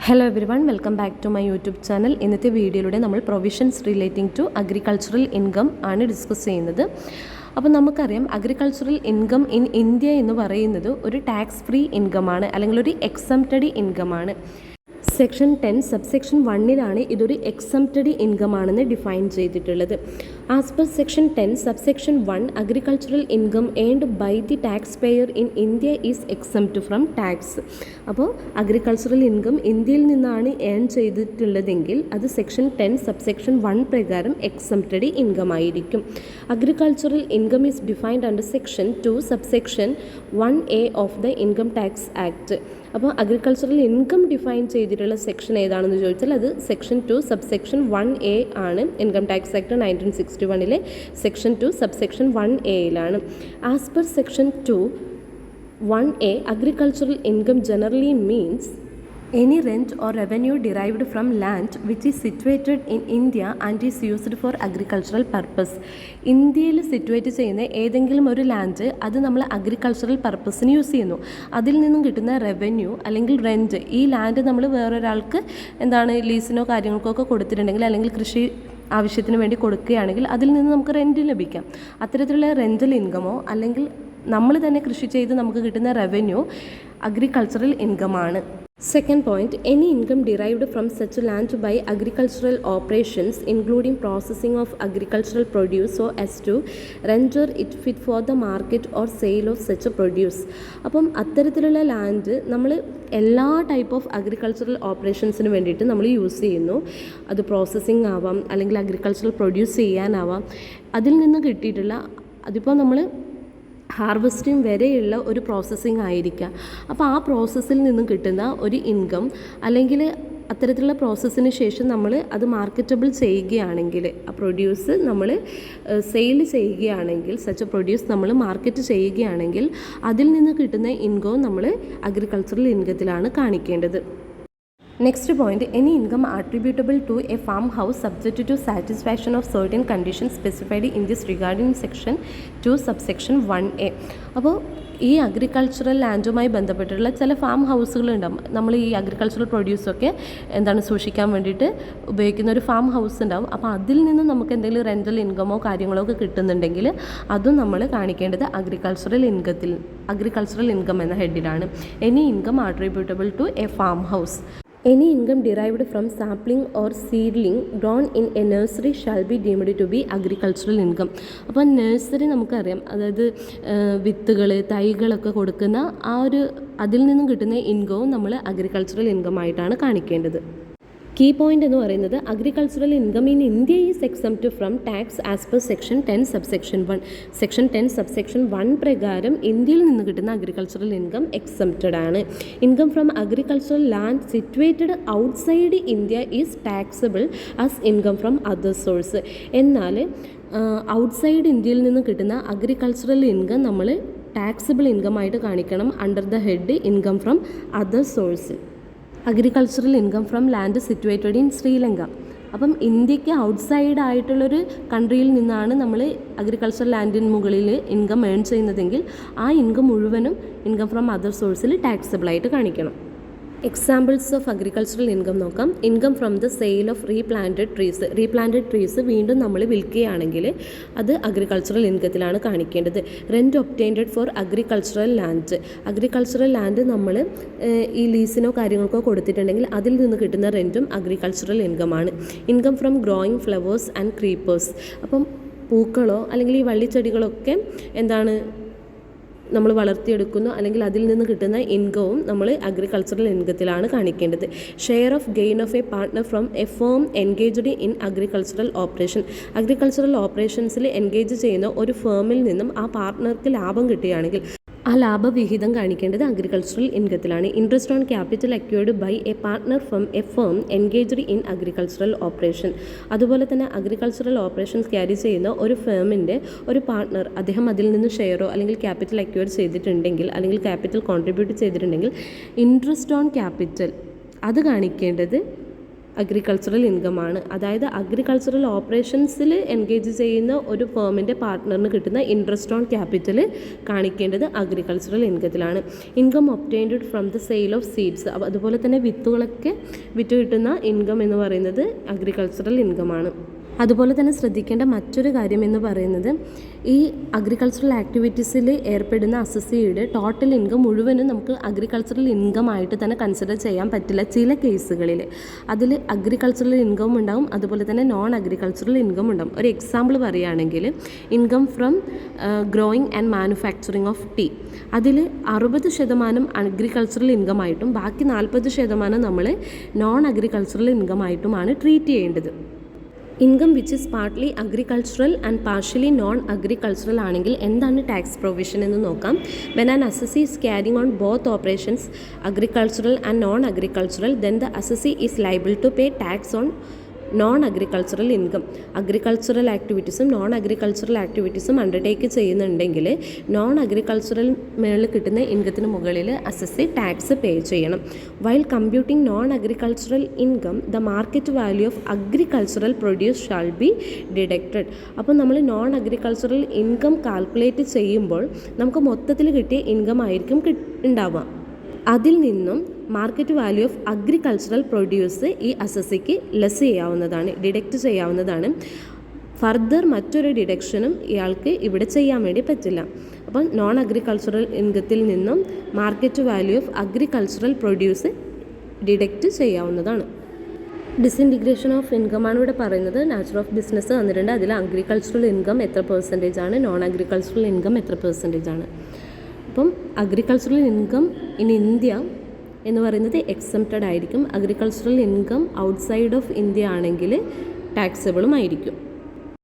Hello everyone, welcome back to my YouTube channel. ഇന്നത്തെ വീഡിയോയിലൂടെ നമ്മൾ provisions relating to agricultural income ആണ് discuss ചെയ്യുന്നത്. അപ്പോൾ നമുക്കറിയാം, അഗ്രികൾച്ചറൽ ഇൻകം ഇൻ ഇന്ത്യ എന്ന് പറയുന്നത് ഒരു ടാക്സ് ഫ്രീ ഇൻകമാണ്, അല്ലെങ്കിൽ ഒരു എക്സംപ്റ്റഡ് ഇൻകമാണ്. സെക്ഷൻ 10 സബ്സെക്ഷൻ 1 ഇതൊരു എക്സംപ്റ്റഡ് ഇൻകം ആണെന്ന് ഡിഫൈൻ ചെയ്തിട്ടുള്ളത്. As per section 10 subsection 1, agricultural income earned by the tax payer in India is exempt from tax. അപ്പോൾ അഗ്രികൾച്ചറൽ ഇൻകം ഇന്ത്യയിൽ നിന്നാണ് ഏൺ ചെയ്തിട്ടുള്ളതെങ്കിൽ അത് സെക്ഷൻ 10 സബ്സെക്ഷൻ 1 പ്രകാരം എക്സംപ്റ്റഡ് ഇൻകം ആയിരിക്കും. Agricultural income is defined under section 2 subsection 1A of the income tax act. അപ്പോൾ agricultural income define ചെയ്തിട്ടുള്ള section ഏതാണെന്ന് ചോദിച്ചാൽ അത് സെക്ഷൻ 2 സബ്സെക്ഷൻ 1A ആണ്. Income tax act 1961 section 2 subsection 1A as per section 2(1)(a), agricultural income generally means any rent or revenue derived from land which is situated in India and is used for agricultural purpose. ഇന്ത്യയിൽ situate ചെയ്യുന്ന ഏതെങ്കിലും ഒരു land അത് നമ്മൾ agricultural പർപ്പസിന് use ചെയ്യുന്നു. അതിൽ നിന്നും കിട്ടുന്ന റവന്യൂ അല്ലെങ്കിൽ റെൻറ്റ്, ഈ ലാൻഡ് നമ്മൾ വേറൊരാൾക്ക് ലീസിനോ കാര്യങ്ങൾക്കോ ഒക്കെ കൊടുത്തിട്ടുണ്ടെങ്കിൽ, അല്ലെങ്കിൽ കൃഷി ആവശ്യത്തിന് വേണ്ടി കൊടുക്കുകയാണെങ്കിൽ അതിൽ നിന്ന് നമുക്ക് റെൻറ്റ് ലഭിക്കാം. അത്തരത്തിലുള്ള റെൻ്റൽ ഇൻകമോ അല്ലെങ്കിൽ നമ്മൾ തന്നെ കൃഷി ചെയ്ത് നമുക്ക് കിട്ടുന്ന റവന്യൂ അഗ്രികൾച്ചറൽ ഇൻകമാണ്. Second point, any income derived from such land by agricultural operations, including processing of agricultural produce so as to render it fit for the market or sale of such produce. അപ്പം അത്തരത്തിലുള്ള land നമ്മൾ എല്ലാ type of agricultural ഓപ്പറേഷൻസിന് വേണ്ടിയിട്ട് നമ്മൾ use ചെയ്യുന്നു. അത് processing ആവാം, അല്ലെങ്കിൽ അഗ്രികൾച്ചറൽ പ്രൊഡ്യൂസ് ചെയ്യാനാവാം. അതിൽ നിന്ന് കിട്ടിയിട്ടുള്ള, അതിപ്പോൾ നമ്മൾ ഹാർവസ്റ്റിംഗ് വരെയുള്ള ഒരു പ്രോസസ്സിങ് ആയിരിക്കാം. അപ്പോൾ ആ പ്രോസസ്സിൽ നിന്നും കിട്ടുന്ന ഒരു ഇൻകം, അല്ലെങ്കിൽ അത്തരത്തിലുള്ള പ്രോസസ്സിന് ശേഷം നമ്മൾ അത് മാർക്കറ്റബിൾ ചെയ്യുകയാണെങ്കിൽ, ആ പ്രൊഡ്യൂസ് നമ്മൾ സെയിൽ ചെയ്യുകയാണെങ്കിൽ, സച്ച് പ്രൊഡ്യൂസ് നമ്മൾ മാർക്കറ്റ് ചെയ്യുകയാണെങ്കിൽ അതിൽ നിന്ന് കിട്ടുന്ന ഇൻകവും നമ്മൾ അഗ്രികൾച്ചറൽ ഇൻകത്തിലാണ് കാണിക്കേണ്ടത്. Next point, any income attributable to a farmhouse subject to satisfaction of certain conditions specified in this regarding section 2 subsection 1A. അപ്പോൾ ഈ അഗ്രികൾച്ചറൽ ലാൻഡുമായി ബന്ധപ്പെട്ടുള്ള ചില ഫാം ഹൗസുകളുണ്ടാവും. നമ്മൾ ഈ അഗ്രികൾച്ചറൽ പ്രൊഡ്യൂസൊക്കെ സൂക്ഷിക്കാൻ വേണ്ടിയിട്ട് ഉപയോഗിക്കുന്ന ഒരു ഫാം ഹൗസ് ഉണ്ടാവും. അപ്പോൾ അതിൽ നിന്ന് നമുക്ക് എന്തെങ്കിലും റെൻ്റൽ ഇൻകമോ കാര്യങ്ങളോ ഒക്കെ കിട്ടുന്നുണ്ടെങ്കിൽ അതും നമ്മൾ കാണിക്കേണ്ടത് അഗ്രികൾച്ചറൽ ഇൻകം എന്ന ഹെഡിലാണ്. Any income attributable to a farm house. Any income derived from sapling or seedling grown in a nursery shall be deemed to be agricultural income. അപ്പോൾ നഴ്സറി നമുക്കറിയാം, അതായത് വിത്തുകൾ, തൈകളൊക്കെ കൊടുക്കുന്ന അതിൽ നിന്നും കിട്ടുന്ന ഇൻകവും നമ്മൾ അഗ്രികൾച്ചറൽ ഇൻകം ആയിട്ടാണ് കാണിക്കേണ്ടത്. കീ പോയിന്റ് എന്ന് പറയുന്നത്, agricultural income in India is exempt from tax as per section 10 subsection 1. Section 10 subsection 1 പ്രകാരം ഇന്ത്യയിൽ നിന്ന് കിട്ടുന്ന അഗ്രികൾച്ചറൽ ഇൻകം എക്സംപ്റ്റഡ് ആണ്. Income from agricultural land situated outside India is taxable as income from other source. എന്നാൽ outside ഇന്ത്യയിൽ നിന്ന് കിട്ടുന്ന agricultural income നമ്മൾ ടാക്സബിൾ ഇൻകം ആയിട്ട് കാണിക്കണം under the head income from other source. Agricultural income from land situated in Sri Lanka. അപ്പം ഇന്ത്യക്ക് outside ആയിട്ടുള്ളൊരു കൺട്രിയിൽ നിന്നാണ് നമ്മൾ അഗ്രികൾച്ചറൽ ലാൻഡിന് മുകളിൽ ഇൻകം ഏൺ ചെയ്യുന്നതെങ്കിൽ ആ ഇൻകം മുഴുവനും ഇൻകം ഫ്രം അതർ സോഴ്സിൽ ടാക്സബിളായിട്ട് കാണിക്കണം. എക്സാമ്പിൾസ് ഓഫ് അഗ്രികൾച്ചറൽ ഇൻകം നോക്കാം. Income from the sale of replanted trees വീണ്ടും നമ്മൾ വിൽക്കുകയാണെങ്കിൽ അത് അഗ്രികൾച്ചറൽ ഇൻകത്തിലാണ് കാണിക്കേണ്ടത്. Rent obtained for agricultural land നമ്മൾ ഈ ലീസിനോ കാര്യങ്ങൾക്കോ കൊടുത്തിട്ടുണ്ടെങ്കിൽ അതിൽ നിന്ന് കിട്ടുന്ന റെൻറ്റും അഗ്രികൾച്ചറൽ ഇൻകമാണ്. Income from growing flowers and creepers. അപ്പം പൂക്കളോ അല്ലെങ്കിൽ ഈ വള്ളിച്ചെടികളൊക്കെ നമ്മൾ വളർത്തിയെടുക്കുന്നു, അല്ലെങ്കിൽ അതിൽ നിന്ന് കിട്ടുന്ന ഇൻകവും നമ്മൾ അഗ്രികൾച്ചറൽ ഇൻകത്തിലാണ് കാണിക്കേണ്ടത്. Share of gain of a partner from a firm engaged in agricultural ഓപ്പറേഷൻസിൽ എൻഗേജ് ചെയ്യുന്ന ഒരു ഫേമിൽ നിന്നും ആ പാർട്ട്ണർക്ക് ലാഭം കിട്ടുകയാണെങ്കിൽ ആ ലാഭവിഹിതം കാണിക്കേണ്ടത് അഗ്രികൾച്ചറൽ ഇൻകത്തിലാണ്. Interest on capital acquired by a partner from a firm engaged in agricultural operation. അതുപോലെ തന്നെ അഗ്രികൾച്ചറൽ ഓപ്പറേഷൻസ് ക്യാരി ചെയ്യുന്ന ഒരു ഫേമിൻ്റെ ഒരു പാർട്ട്ണർ, അദ്ദേഹം അതിൽ നിന്ന് ഷെയറോ അല്ലെങ്കിൽ ക്യാപിറ്റൽ അക്വേർഡ് ചെയ്തിട്ടുണ്ടെങ്കിൽ, അല്ലെങ്കിൽ ക്യാപിറ്റൽ കോൺട്രിബ്യൂട്ട് ചെയ്തിട്ടുണ്ടെങ്കിൽ ഇൻട്രസ്റ്റ് ഓൺ ക്യാപിറ്റൽ അത് കാണിക്കേണ്ടത് അഗ്രികൾച്ചറൽ ഇൻകമാണ്. അതായത് അഗ്രികൾച്ചറൽ ഓപ്പറേഷൻസിൽ എൻഗേജ് ചെയ്യുന്ന ഒരു ഫേമിൻ്റെ പാർട്ട്ണറിന് കിട്ടുന്ന ഇൻട്രസ്റ്റ് ഓൺ ക്യാപിറ്റൽ കാണിക്കേണ്ടത് അഗ്രികൾച്ചറൽ ഇൻകത്തിലാണ്. Income obtained from the sale of seeds, അതുപോലെ തന്നെ വിത്തുകളൊക്കെ വിറ്റ് കിട്ടുന്ന ഇൻകം എന്ന് പറയുന്നത് അഗ്രികൾച്ചറൽ ഇൻകമാണ്. അതുപോലെ തന്നെ ശ്രദ്ധിക്കേണ്ട മറ്റൊരു കാര്യം എന്ന് പറയുന്നത് ഈ അഗ്രികൾച്ചറൽ ആക്ടിവിറ്റീസിൽ ഏർപ്പെടുന്ന അസസിയുടെ ടോട്ടൽ ഇൻകം മുഴുവനും നമുക്ക് അഗ്രികൾച്ചറൽ ഇൻകം ആയിട്ട് തന്നെ കൺസിഡർ ചെയ്യാൻ പറ്റില്ല. ചില കേസുകളിൽ അതിൽ അഗ്രികൾച്ചറൽ ഇൻകം ഉണ്ടാവും, അതുപോലെ തന്നെ നോൺ അഗ്രികൾച്ചറൽ ഇൻകം ഉണ്ടാവും. ഒരു എക്സാമ്പിൾ പറയുകയാണെങ്കിൽ income from growing and manufacturing of tea, അതിൽ 60% അഗ്രികൾച്ചറൽ ഇൻകം ആയിട്ടും ബാക്കി 40% നമ്മൾ നോൺ അഗ്രികൾച്ചറൽ ഇൻകം ആയിട്ടുമാണ് ട്രീറ്റ് ചെയ്യേണ്ടത്. Income which is partly agricultural and partially non agricultural ആണെങ്കിൽ എന്താണ് ടാക്സ് പ്രൊവിഷൻ എന്ന് നോക്കാം. When an assessee is carrying on both operations agricultural and non agricultural then the assessee is liable to pay tax on non agricultural income. Agricultural ആക്ടിവിറ്റീസും non agricultural ആക്ടിവിറ്റീസും undertake ചെയ്യുന്നുണ്ടെങ്കിൽ non agricultural മേളിൽ കിട്ടുന്ന ഇൻകത്തിന് മുകളിൽ assessee tax പേ ചെയ്യണം. While computing non agricultural income the market value of agricultural produce shall be deducted. അപ്പോൾ നമ്മൾ non agricultural income calculate ചെയ്യുമ്പോൾ നമുക്ക് മൊത്തത്തിൽ കിട്ടിയ ഇൻകം ആയിരിക്കും ഉണ്ടാവുക. അതിൽ നിന്നും market value of agricultural produce ഈ അസസിക്ക് ലെസ് ചെയ്യാവുന്നതാണ്, ഡിഡക്റ്റ് ചെയ്യാവുന്നതാണ്. ഫർദർ മറ്റൊരു ഡിഡക്ഷനും ഇയാൾക്ക് ഇവിടെ ചെയ്യാൻ വേണ്ടി പറ്റില്ല. അപ്പം നോൺ അഗ്രികൾച്ചറൽ ഇൻകത്തിൽ നിന്നും market value of agricultural produce deduct ചെയ്യാവുന്നതാണ്. ഡിസിൻറ്റിഗ്രേഷൻ ഓഫ് ഇൻകം ആണ് ഇവിടെ പറയുന്നത്. നാച്ചർ ഓഫ് ബിസിനസ് തന്നിട്ടുണ്ട്, അതിൽ അഗ്രികൾച്ചറൽ ഇൻകം എത്ര പെർസെൻറ്റേജ് ആണ്, നോൺ അഗ്രികൾച്ചറൽ ഇൻകം എത്ര പെർസെൻറ്റേജ് ആണ്. അപ്പം അഗ്രികൾച്ചറൽ ഇൻകം ഇൻ ഇന്ത്യ എന്ന് പറയുന്നത് എക്സംപ്റ്റഡ് ആയിരിക്കും. Agricultural income outside of India ആണെങ്കിൽ ടാക്സബിളും ആയിരിക്കും.